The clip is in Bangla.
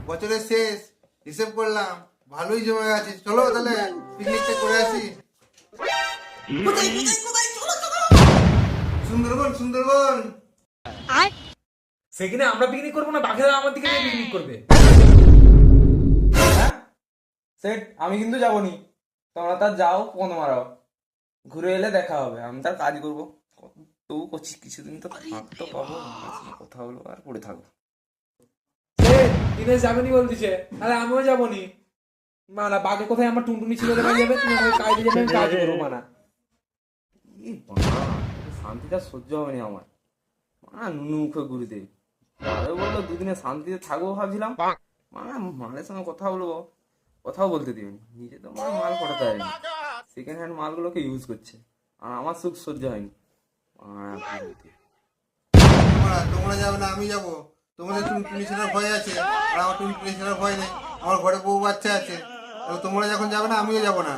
বছরের শেষ, হিসেব করলাম ভালোই জমে গেছে। চলো তাহলে পিকনিকটা করে আসি। সুন্দরবন, সুন্দরবন। সেখানে আমরা পিকনিক করবো না, বাঘেরা আমার দিকে পিকনিক করবে? হ্যাঁ সেট, আমি কিন্তু যাবনি। তোমরা তার যাও, ফোন মারাও, ঘুরে এলে দেখা হবে। আমি তার কাজ করবো। তবু করছিস, কিছুদিন তো থাকতে পাবো। কথা হলো আর পড়ে থাকবো। দিনেশ যাবেনি বলতেছে, তাহলে আমিও যাবনি। মানা বাঘে কোথায় আমার টুনটুনি ছিল দেখা যাবে, তুমি আমাকে কাজে যাবে, আমি কাজ করবো মানা। এই বাবা, শান্তিটা সহ্য হবে না আমার। নুনু মুখে ঘুরিতে আরে বললো দুদিনে শান্তিতে থাকবো ভাবছিলাম। মালের সঙ্গে কথা বলবো, কথাও বলতে দিবেনি। নিজে তো মাল পটাতে পারেনি, সেকেন্ড হ্যান্ড মালগুলোকে ইউজ করছে। আর আমার সুখ সহ্য হয়নি। তোমরা যাবে না, আমি যাবো। তোমাদের টুনটুনি ছেলের ভয় আছে, আর আমার টুনটুনি ছেলের ভয় নেই। আমার ঘরে বউ বাচ্চা আছে। তাহলে তোমরা যখন যাবে না, আমিও যাবো না।